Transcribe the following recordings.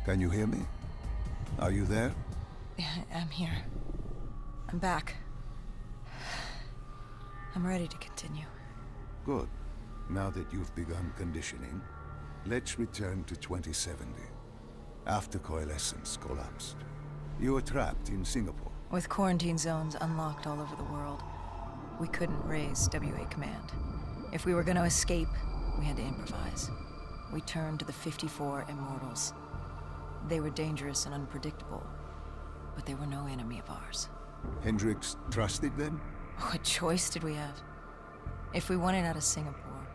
Can you hear me? Are you there? Yeah, I'm here. I'm back. I'm ready to continue. Good. Now that you've begun conditioning, let's return to 2070. After Coalescence collapsed. You were trapped in Singapore. With quarantine zones unlocked all over the world, we couldn't raise WA command. If we were going to escape, we had to improvise. We turned to the 54 Immortals. They were dangerous and unpredictable, but they were no enemy of ours. Hendricks trusted them? What choice did we have? If we wanted out of Singapore,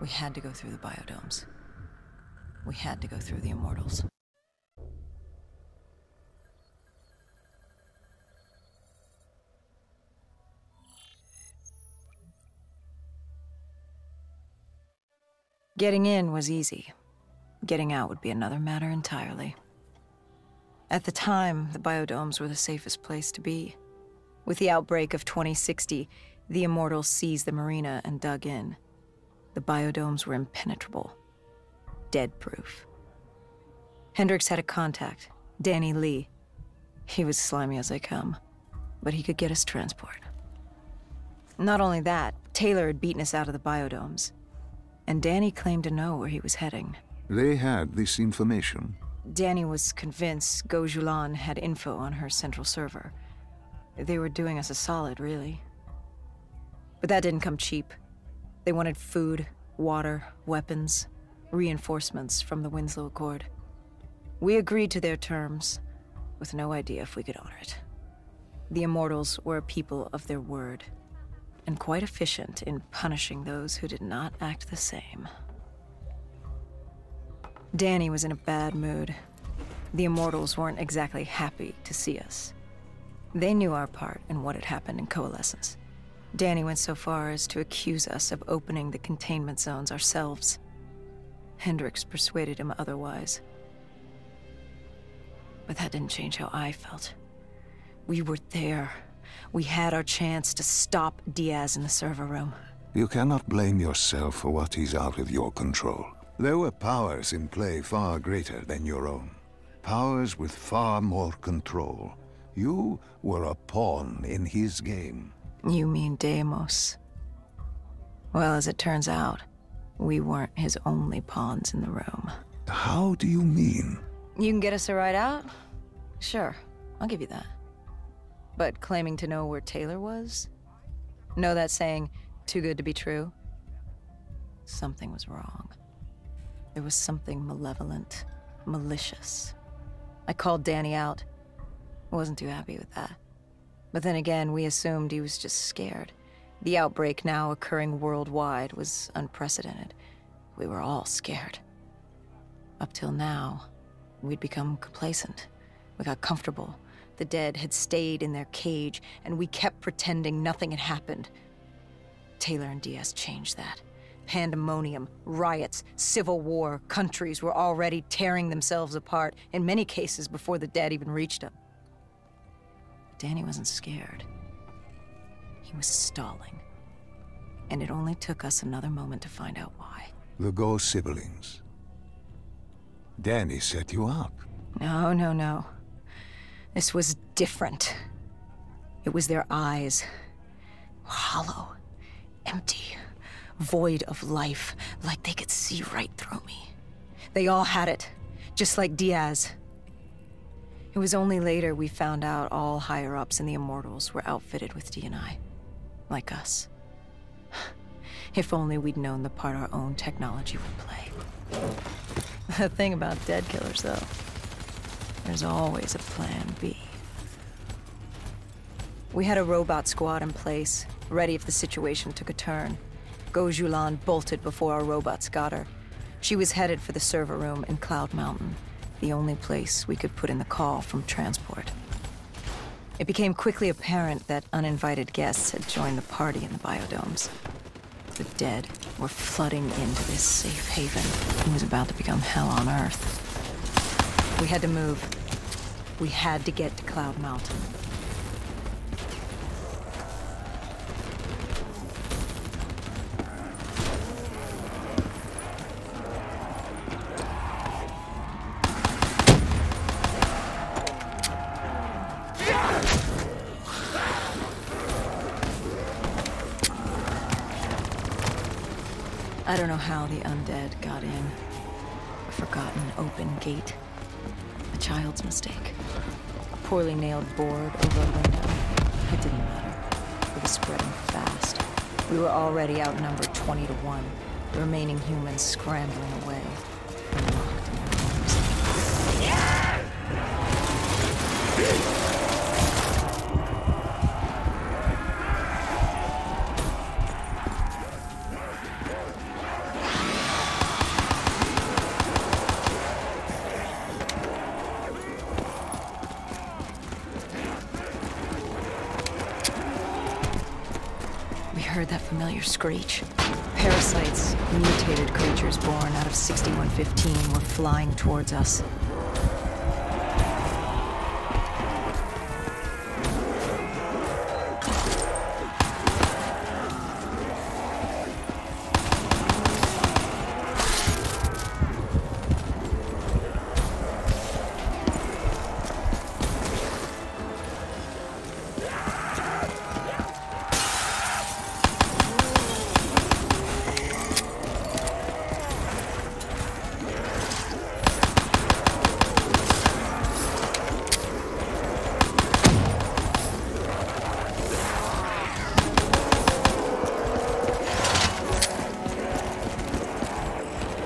we had to go through the biodomes. We had to go through the Immortals. Getting in was easy. Getting out would be another matter entirely. At the time, the biodomes were the safest place to be. With the outbreak of 2060, the Immortals seized the marina and dug in. The biodomes were impenetrable. Dead-proof. Hendricks had a contact, Danny Lee. He was slimy as they come, but he could get us transport. Not only that, Taylor had beaten us out of the biodomes, and Danny claimed to know where he was heading. They had this information. Danny was convinced Gojulan had info on her central server. They were doing us a solid, really. But that didn't come cheap. They wanted food, water, weapons, reinforcements from the Winslow Accord. We agreed to their terms, with no idea if we could honor it. The Immortals were a people of their word, and quite efficient in punishing those who did not act the same. Danny was in a bad mood. The Immortals weren't exactly happy to see us. They knew our part in what had happened in Coalescence. Danny went so far as to accuse us of opening the containment zones ourselves. Hendricks persuaded him otherwise. But that didn't change how I felt. We were there. We had our chance to stop Diaz in the server room. You cannot blame yourself for what is out of your control. There were powers in play far greater than your own. Powers with far more control. You were a pawn in his game. You mean Deimos? Well, as it turns out, we weren't his only pawns in the room. How do you mean? You can get us a ride out? Sure, I'll give you that. But claiming to know where Taylor was? Know that saying, too good to be true? Something was wrong. There was something malevolent, malicious. I called Danny out. I wasn't too happy with that. But then again, we assumed he was just scared. The outbreak now occurring worldwide was unprecedented. We were all scared. Up till now, we'd become complacent. We got comfortable. The dead had stayed in their cage, and we kept pretending nothing had happened. Taylor and Diaz changed that. Pandemonium, riots, civil war, countries were already tearing themselves apart, in many cases before the dead even reached them. Danny wasn't scared. He was stalling. And it only took us another moment to find out why. The Ghost siblings. Danny set you up. No. This was different. It was their eyes. Hollow. Empty. Void of life. Like they could see right through me. They all had it. Just like Diaz. It was only later we found out all higher-ups in the Immortals were outfitted with D&I. Like us. If only we'd known the part our own technology would play. The thing about dead killers, though, there's always a plan B. We had a robot squad in place, ready if the situation took a turn. Gojulan bolted before our robots got her. She was headed for the server room in Cloud Mountain, the only place we could put in the call from transport. It became quickly apparent that uninvited guests had joined the party in the biodomes. The dead were flooding into this safe haven. It was about to become hell on Earth. We had to move. We had to get to Cloud Mountain. I don't know how the undead got in. A forgotten open gate. A child's mistake. A poorly nailed board over a window. It didn't matter. It was spreading fast. We were already outnumbered 20 to 1. The remaining humans scrambling away. And locked in their homes. Heard that familiar screech. Parasites, mutated creatures born out of 6115, were flying towards us.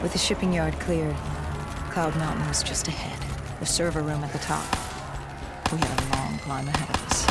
With the shipping yard cleared, Cloud Mountain was just ahead, the server room at the top. We had a long climb ahead of us.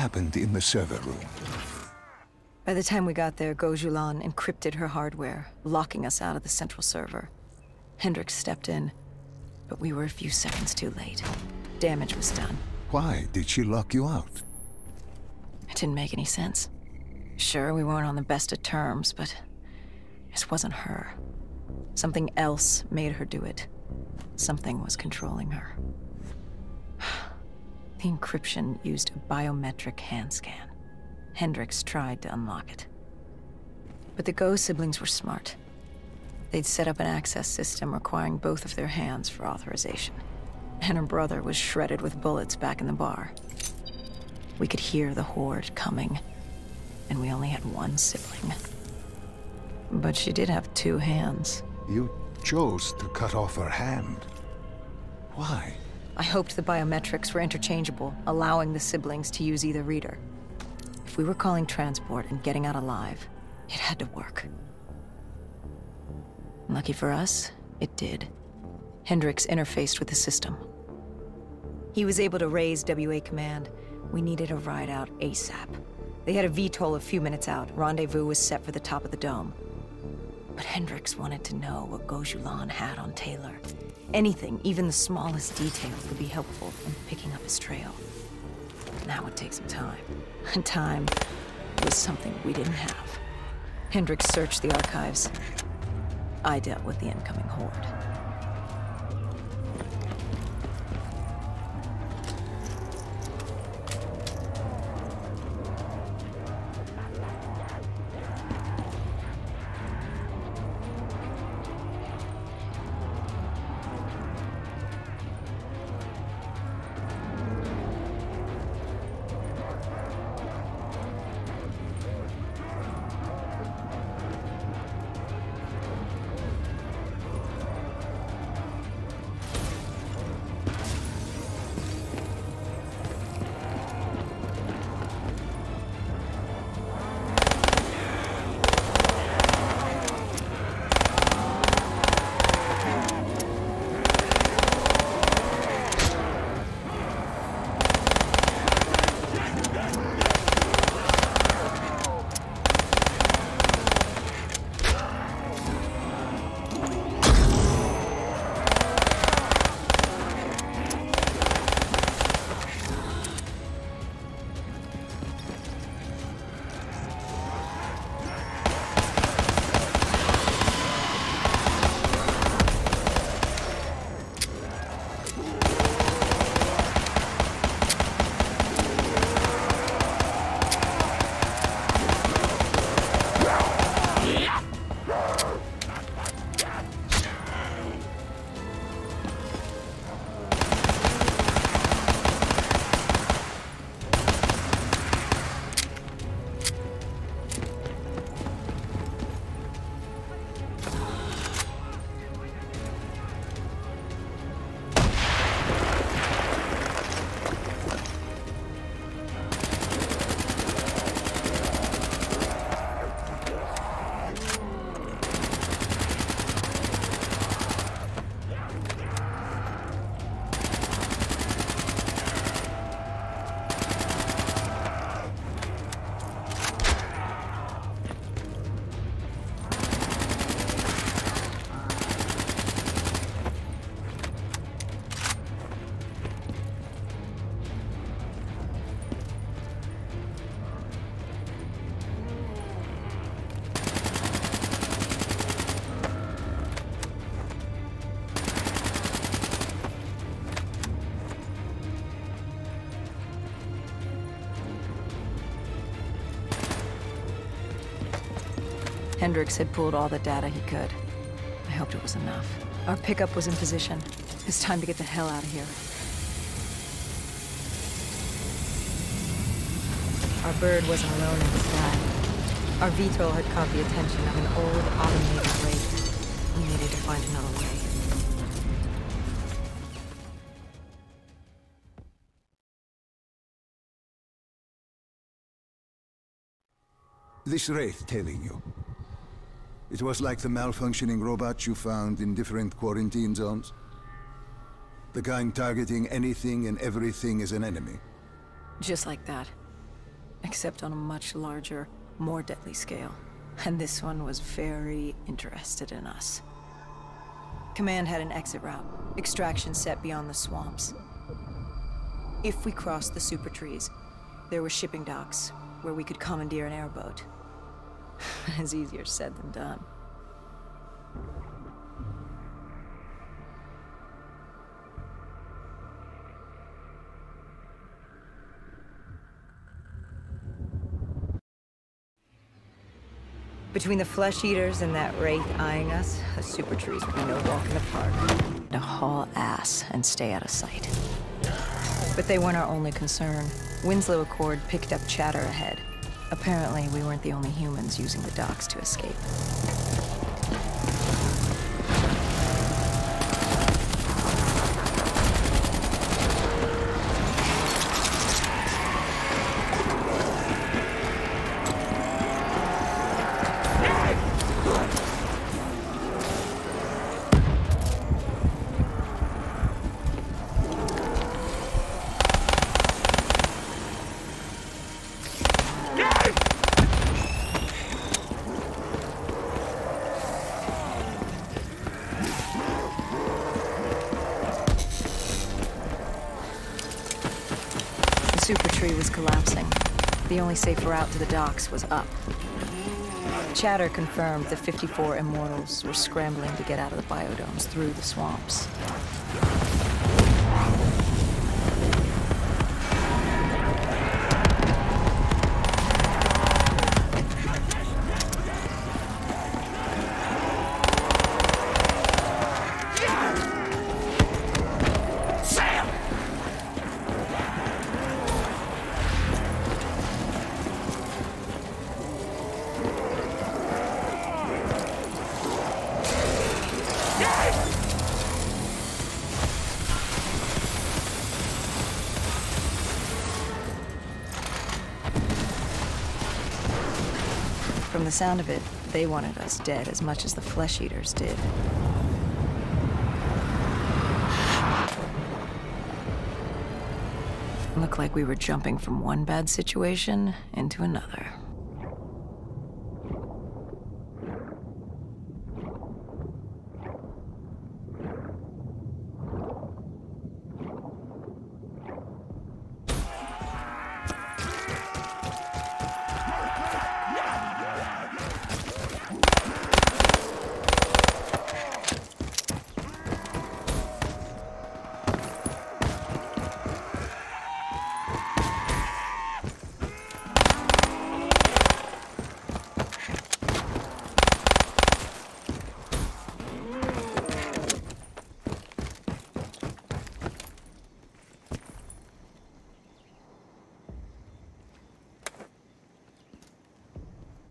happened in the server room? By the time we got there, Gojulan encrypted her hardware, locking us out of the central server. Hendricks stepped in, but we were a few seconds too late. Damage was done. Why did she lock you out? It didn't make any sense. Sure, we weren't on the best of terms, but this wasn't her. Something else made her do it. Something was controlling her. The encryption used a biometric hand scan. Hendricks tried to unlock it. But the Go siblings were smart. They'd set up an access system requiring both of their hands for authorization. And her brother was shredded with bullets back in the bar. We could hear the horde coming, and we only had one sibling. But she did have two hands. You chose to cut off her hand. Why? I hoped the biometrics were interchangeable, allowing the siblings to use either reader. If we were calling transport and getting out alive, it had to work. Lucky for us, it did. Hendricks interfaced with the system. He was able to raise WA command. We needed a ride out ASAP. They had a VTOL a few minutes out. Rendezvous was set for the top of the dome. But Hendricks wanted to know what Gojulan had on Taylor. Anything, even the smallest detail, could be helpful in picking up his trail. That would take some time. And time was something we didn't have. Hendricks searched the archives. I dealt with the incoming horde. Hendricks had pulled all the data he could. I hoped it was enough. Our pickup was in position. It's time to get the hell out of here. Our bird wasn't alone in the sky. Our VTOL had caught the attention of an old automated race. We needed to find another way. This wraith telling you. It was like the malfunctioning robots you found in different quarantine zones. The kind targeting anything and everything as an enemy. Just like that. except on a much larger, more deadly scale. And this one was very interested in us. Command had an exit route, extraction set beyond the swamps. If we crossed the super trees, there were shipping docks where we could commandeer an airboat. It's easier said than done. Between the flesh eaters and that wraith eyeing us, the super trees would be no walk in the park. To haul ass and stay out of sight. But they weren't our only concern. Winslow Accord picked up chatter ahead. Apparently, we weren't the only humans using the docks to escape. The super tree was collapsing. The only safe route to the docks was up. Chatter confirmed the 54 immortals were scrambling to get out of the biodomes through the swamps. From the sound of it, they wanted us dead as much as the flesh eaters did. Looked like we were jumping from one bad situation into another.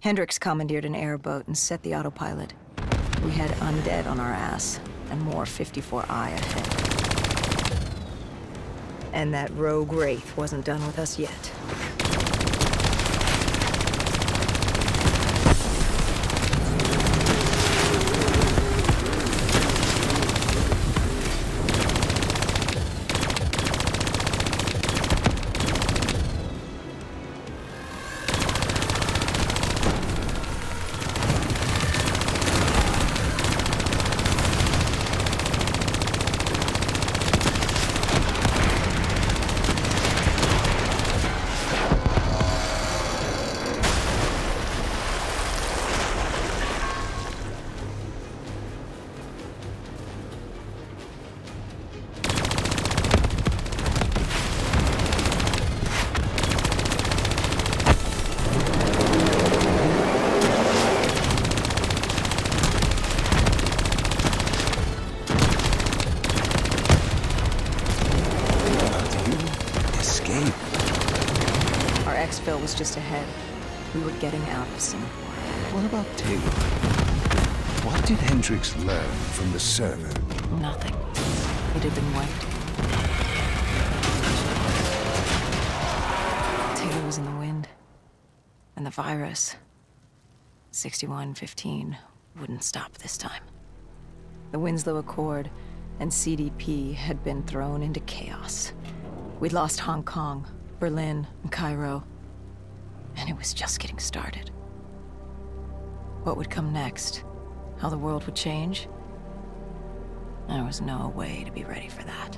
Hendricks commandeered an airboat and set the autopilot. We had undead on our ass, and more 54I ahead. And that rogue wraith wasn't done with us yet. Exfil was just ahead. We were getting out of Singapore. What about Taylor? What did Hendricks learn from the server? Nothing. It had been wiped. Taylor was in the wind. And the virus, 6115, wouldn't stop this time. The Winslow Accord and CDP had been thrown into chaos. We'd lost Hong Kong, Berlin, and Cairo. And it was just getting started. What would come next? How the world would change? There was no way to be ready for that.